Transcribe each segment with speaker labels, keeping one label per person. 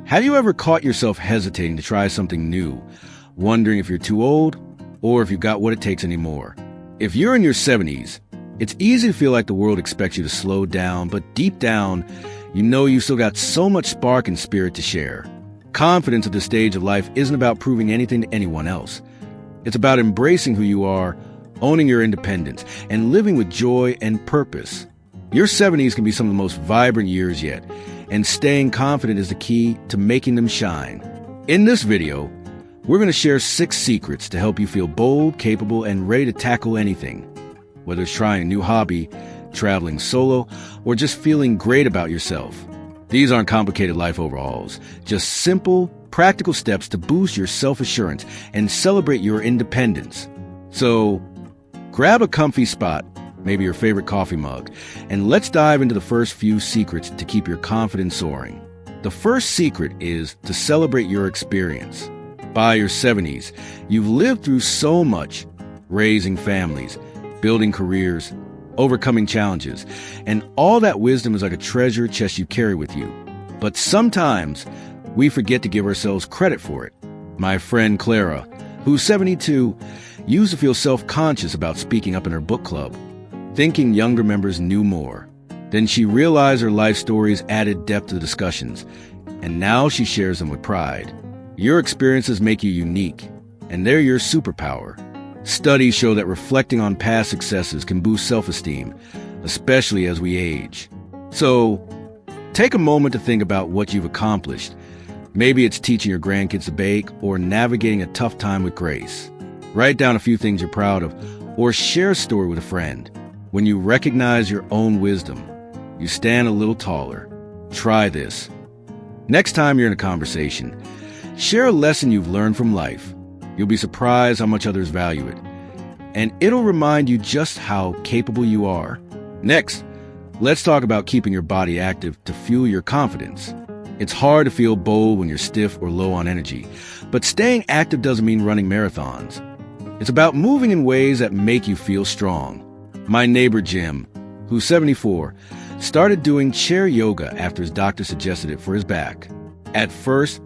Speaker 1: Have you ever caught yourself hesitating to try something new, wondering if you're too old or if you've got what it takes anymore? If you're in your 70s, it's easy to feel like the world expects you to slow down, but deep down, you know you still got so much spark and spirit to share. Confidence at this stage of life isn't about proving anything to anyone else. It's about embracing who you are, owning your independence, and living with joy and purpose. Your 70s can be some of the most vibrant years yet, and staying confident is the key to making them shine. In this video, we're going to share 6 secrets to help you feel bold, capable, and ready to tackle anything. Whether it's trying a new hobby, traveling solo, or just feeling great about yourself. These aren't complicated life overhauls, just simple, practical steps to boost your self-assurance and celebrate your independence. So, grab a comfy spot, maybe your favorite coffee mug, and let's dive into the first few secrets to keep your confidence soaring. The first secret is to celebrate your experience. By your 70s, you've lived through so much, raising families, building careers, overcoming challenges, and all that wisdom is like a treasure chest you carry with you. But sometimes, we forget to give ourselves credit for it. My friend Clara, who's 72, used to feel self-conscious about speaking up in her book club, thinking younger members knew more. Then she realized her life stories added depth to the discussions, and now she shares them with pride. Your experiences make you unique, and they're your superpower. Studies show that reflecting on past successes can boost self-esteem, especially as we age. So, take a moment to think about what you've accomplished. Maybe it's teaching your grandkids to bake or navigating a tough time with grace. Write down a few things you're proud of, or share a story with a friend. When you recognize your own wisdom, you stand a little taller. Try this. Next time you're in a conversation, share a lesson you've learned from life. You'll be surprised how much others value it. And it'll remind you just how capable you are. Next, let's talk about keeping your body active to fuel your confidence. It's hard to feel bold when you're stiff or low on energy, but staying active doesn't mean running marathons. It's about moving in ways that make you feel strong. My neighbor Jim, who's 74, started doing chair yoga after his doctor suggested it for his back. At first,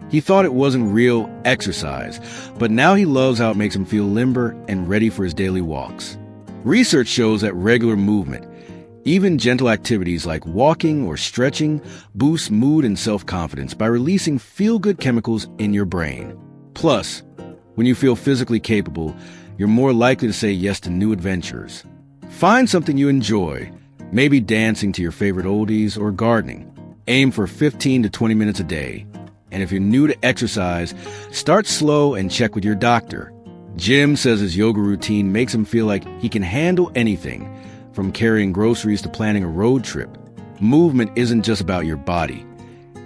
Speaker 1: he thought it wasn't real exercise, but now he loves how it makes him feel limber and ready for his daily walks. Research shows that regular movement, even gentle activities like walking or stretching, boosts mood and self-confidence by releasing feel-good chemicals in your brain. Plus, when you feel physically capable, you're more likely to say yes to new adventures. Find something you enjoy, maybe dancing to your favorite oldies or gardening. Aim for 15 to 20 minutes a day. And if you're new to exercise, start slow and check with your doctor. Jim says his yoga routine makes him feel like he can handle anything, from carrying groceries to planning a road trip. Movement isn't just about your body.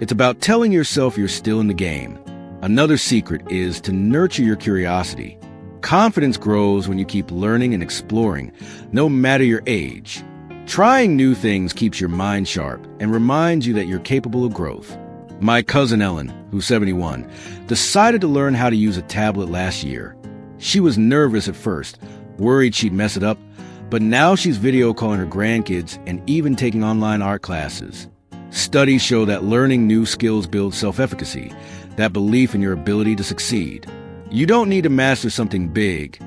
Speaker 1: It's about telling yourself you're still in the game. Another secret is to nurture your curiosity. Confidence grows when you keep learning and exploring, no matter your age. Trying new things keeps your mind sharp and reminds you that you're capable of growth. My cousin Ellen, who's 71, decided to learn how to use a tablet last year. She was nervous at first, worried she'd mess it up, but now she's video calling her grandkids and even taking online art classes. Studies show that learning new skills builds self-efficacy, that belief in your ability to succeed. You don't need to master something big.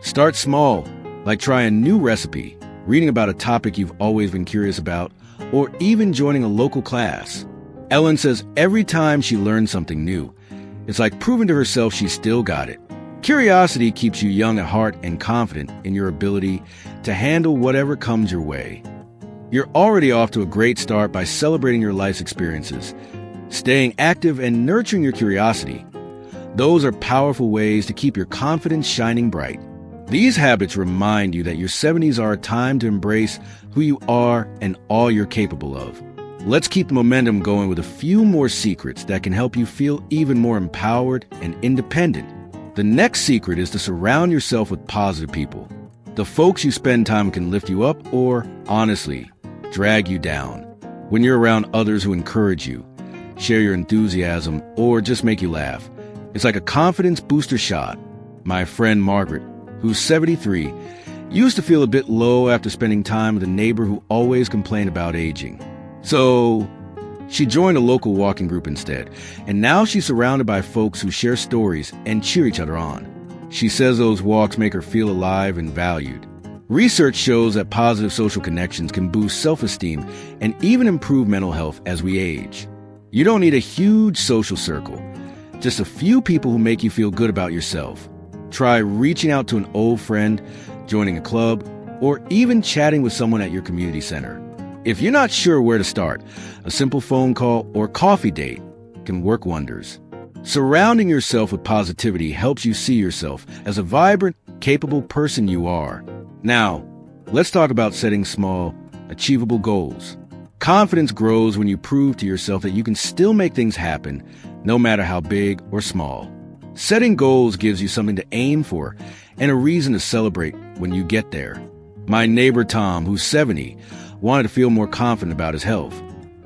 Speaker 1: Start small, like trying a new recipe, reading about a topic you've always been curious about, or even joining a local class. Ellen says every time she learns something new, it's like proving to herself she's still got it. Curiosity keeps you young at heart and confident in your ability to handle whatever comes your way. You're already off to a great start by celebrating your life's experiences, staying active and nurturing your curiosity. Those are powerful ways to keep your confidence shining bright. These habits remind you that your 70s are a time to embrace who you are and all you're capable of. Let's keep the momentum going with a few more secrets that can help you feel even more empowered and independent. The next secret is to surround yourself with positive people. The folks you spend time with can lift you up or, honestly, drag you down. When you're around others who encourage you, share your enthusiasm, or just make you laugh, it's like a confidence booster shot. My friend Margaret, who's 73, used to feel a bit low after spending time with a neighbor who always complained about aging. So, She joined a local walking group instead, and now she's surrounded by folks who share stories and cheer each other on. She says those walks make her feel alive and valued. Research shows that positive social connections can boost self-esteem and even improve mental health as we age. You don't need a huge social circle, just a few people who make you feel good about yourself. Try reaching out to an old friend, joining a club, or even chatting with someone at your community center. If you're not sure where to start, a simple phone call or coffee date can work wonders. Surrounding yourself with positivity helps you see yourself as a vibrant, capable person you are. Now, let's talk about setting small, achievable goals. Confidence grows when you prove to yourself that you can still make things happen, no matter how big or small. Setting goals gives you something to aim for and a reason to celebrate when you get there. My neighbor Tom, who's 70, wanted to feel more confident about his health.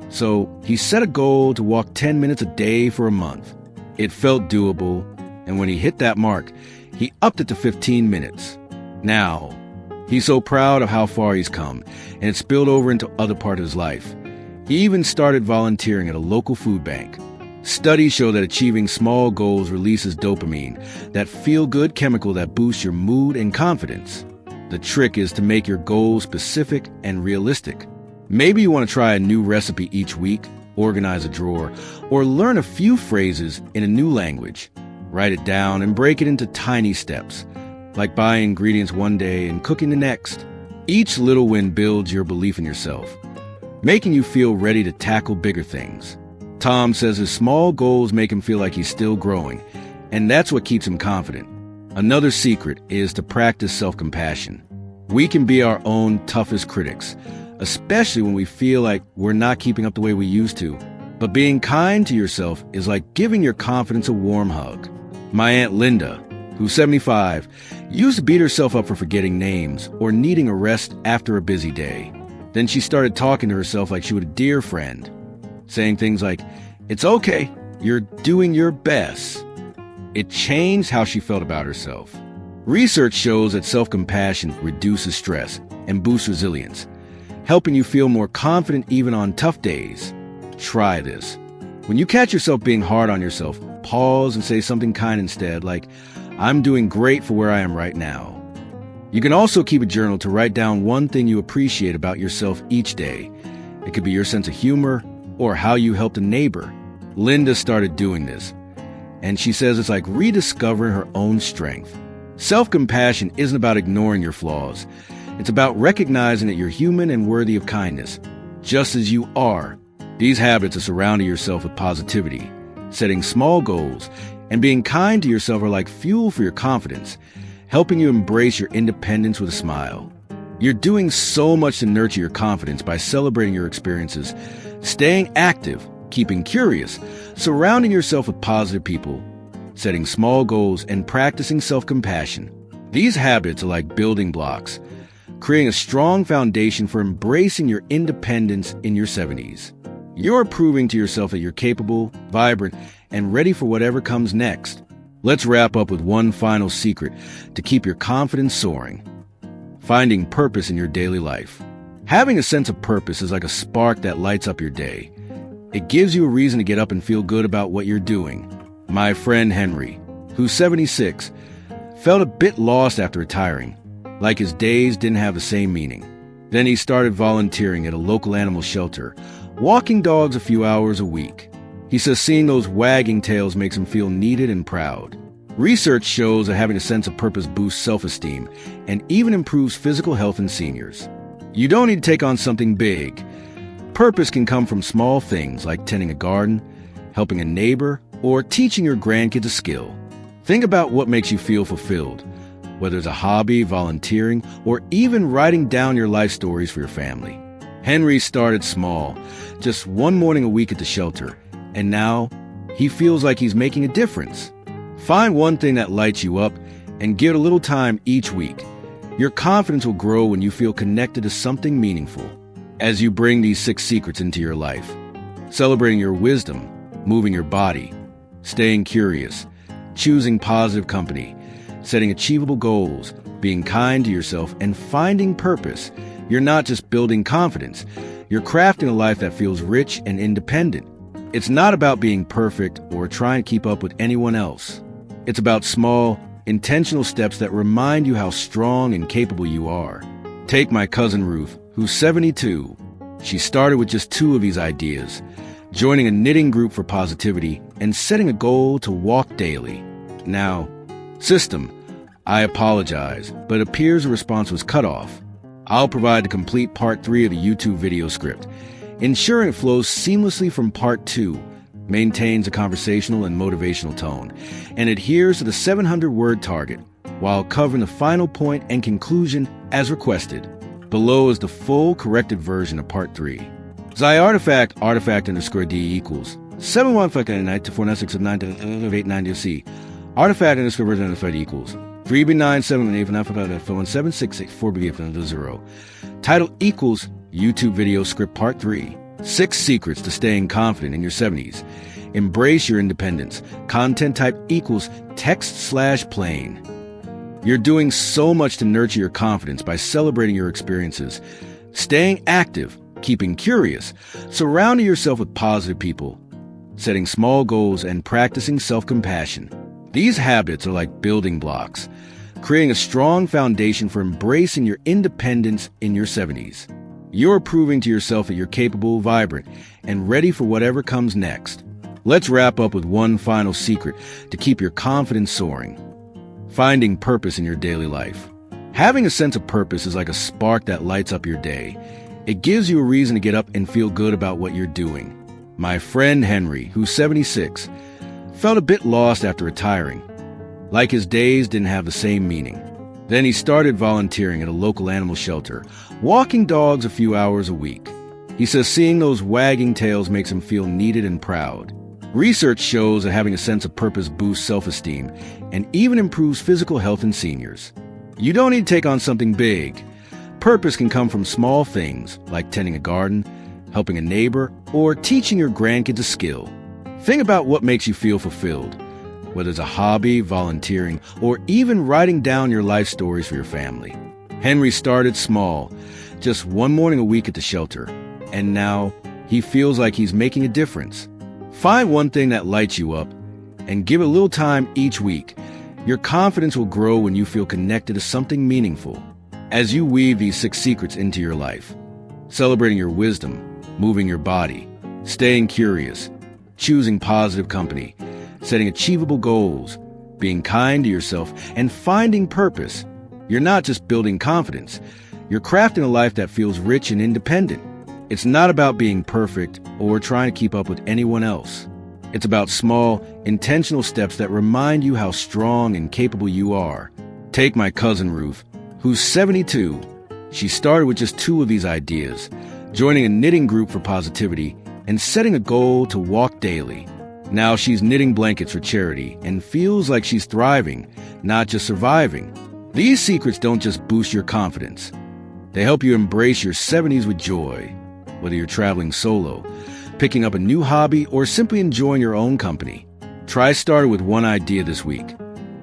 Speaker 1: So he set a goal to walk 10 minutes a day for a month. It felt doable, and when he hit that mark, he upped it to 15 minutes. Now, he's so proud of how far he's come, and it spilled over into other parts of his life. He even started volunteering at a local food bank. Studies show that achieving small goals releases dopamine, that feel-good chemical that boosts your mood and confidence. The trick is to make your goals specific and realistic. Maybe you want to try a new recipe each week, organize a drawer, or learn a few phrases in a new language. Write it down and break it into tiny steps, like buying ingredients one day and cooking the next. Each little win builds your belief in yourself, making you feel ready to tackle bigger things. Tom says his small goals make him feel like he's still growing, and that's what keeps him confident. Another secret is to practice self-compassion. We can be our own toughest critics, especially when we feel like we're not keeping up the way we used to. But being kind to yourself is like giving your confidence a warm hug. My Aunt Linda, who's 75, used to beat herself up for forgetting names or needing a rest after a busy day. Then she started talking to herself like she was a dear friend, saying things like, "It's okay, you're doing your best." It changed how she felt about herself. Research shows that self-compassion reduces stress and boosts resilience, helping you feel more confident even on tough days. Try this. When you catch yourself being hard on yourself, pause and say something kind instead, like, "I'm doing great for where I am right now." You can also keep a journal to write down one thing you appreciate about yourself each day. It could be your sense of humor or how you helped a neighbor. Linda started doing this, and she says it's like rediscovering her own strength. Self-compassion isn't about ignoring your flaws. It's about recognizing that you're human and worthy of kindness, just as you are. These habits of surrounding yourself with positivity, setting small goals, and being kind to yourself are like fuel for your confidence, helping you embrace your independence with a smile. You're doing so much to nurture your confidence by celebrating your experiences, staying active, keeping curious, surrounding yourself with positive people, setting small goals, and practicing self-compassion. These habits are like building blocks, creating a strong foundation for embracing your independence in your 70s. You're proving to yourself that you're capable, vibrant, and ready for whatever comes next. Let's wrap up with one final secret to keep your confidence soaring: finding purpose in your daily life. Having a sense of purpose is like a spark that lights up your day. It gives you a reason to get up and feel good about what you're doing. My friend Henry, who's 76, felt a bit lost after retiring, like his days didn't have the same meaning. Then he started volunteering at a local animal shelter, walking dogs a few hours a week. He says seeing those wagging tails makes him feel needed and proud. Research shows that having a sense of purpose boosts self-esteem and even improves physical health in seniors. You don't need to take on something big. Purpose can come from small things like tending a garden, helping a neighbor, or teaching your grandkids a skill. Think about what makes you feel fulfilled, whether it's a hobby, volunteering, or even writing down your life stories for your family. Henry started small, just one morning a week at the shelter, and now he feels like he's making a difference. Find one thing that lights you up and give it a little time each week. Your confidence will grow when you feel connected to something meaningful. As you bring these 6 secrets into your life, celebrating your wisdom, moving your body, staying curious, choosing positive company, setting achievable goals, being kind to yourself, and finding purpose, You're not just building confidence. You're crafting a life that feels rich and independent. It's not about being perfect or trying to keep up with anyone else. It's about small, intentional steps that remind you how strong and capable you are. Take my cousin Ruth, who's 72. She started with just 2 of these ideas, joining a knitting group for positivity and setting a goal to walk daily. Now, system, I apologize, but it appears the response was cut off. I'll provide the complete part 3 of the YouTube video script, ensuring it flows seamlessly from part 2, maintains a conversational and motivational tone, and adheres to the 700-word target, while covering the final point and conclusion as requested. Below is the full corrected version of part 3. artifact_d equals 71599249689 artifact_version equals 3b97841766 Title equals YouTube video script part 3. 6 secrets to staying confident in your 70s. Embrace your independence. Content type equals text/plain. You're doing so much to nurture your confidence by celebrating your experiences, staying active, keeping curious, surrounding yourself with positive people, setting small goals, and practicing self-compassion. These habits are like building blocks, creating a strong foundation for embracing your independence in your 70s. You're proving to yourself that you're capable, vibrant, and ready for whatever comes next. Let's wrap up with one final secret to keep your confidence soaring. Finding purpose in your daily life. Having a sense of purpose is like a spark that lights up your day. It gives you a reason to get up and feel good about what you're doing. My friend Henry, who's 76, felt a bit lost after retiring. Like his days didn't have the same meaning. Then he started volunteering at a local animal shelter, walking dogs a few hours a week. He says seeing those wagging tails makes him feel needed and proud. Research shows that having a sense of purpose boosts self-esteem and even improves physical health in seniors. You don't need to take on something big. Purpose can come from small things like tending a garden, helping a neighbor, or teaching your grandkids a skill. Think about what makes you feel fulfilled, whether it's a hobby, volunteering, or even writing down your life stories for your family. Henry started small, just one morning a week at the shelter, and now he feels like he's making a difference. Find one thing that lights you up and give it a little time each week. Your confidence will grow when you feel connected to something meaningful. As you weave these 6 secrets into your life, celebrating your wisdom, moving your body, staying curious, choosing positive company, setting achievable goals, being kind to yourself, and finding purpose, you're not just building confidence. You're crafting a life that feels rich and independent. It's not about being perfect or trying to keep up with anyone else. It's about small, intentional steps that remind you how strong and capable you are. Take my cousin Ruth, who's 72. She started with just 2 of these ideas, joining a knitting group for positivity and setting a goal to walk daily. Now she's knitting blankets for charity and feels like she's thriving, not just surviving. These secrets don't just boost your confidence. They help you embrace your 70s with joy. Whether you're traveling solo, picking up a new hobby, or simply enjoying your own company, try starting with one idea this week.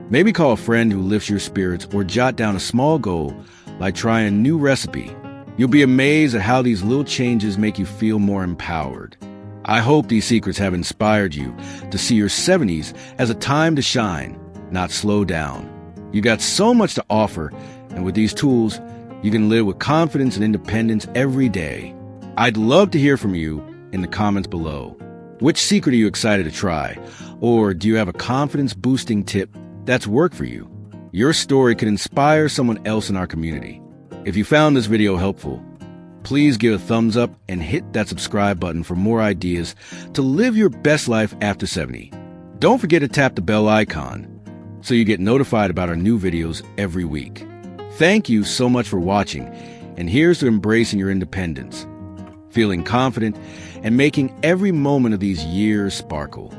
Speaker 1: Maybe call a friend who lifts your spirits or jot down a small goal, like trying a new recipe. You'll be amazed at how these little changes make you feel more empowered. I hope these secrets have inspired you to see your 70s as a time to shine, not slow down. You got so much to offer, and with these tools, you can live with confidence and independence every day. I'd love to hear from you in the comments below. Which secret are you excited to try? Or do you have a confidence-boosting tip that's worked for you? Your story could inspire someone else in our community. If you found this video helpful, please give a thumbs up and hit that subscribe button for more ideas to live your best life after 70. Don't forget to tap the bell icon so you get notified about our new videos every week. Thank you so much for watching, and here's to embracing your independence, feeling confident, and making every moment of these years sparkle.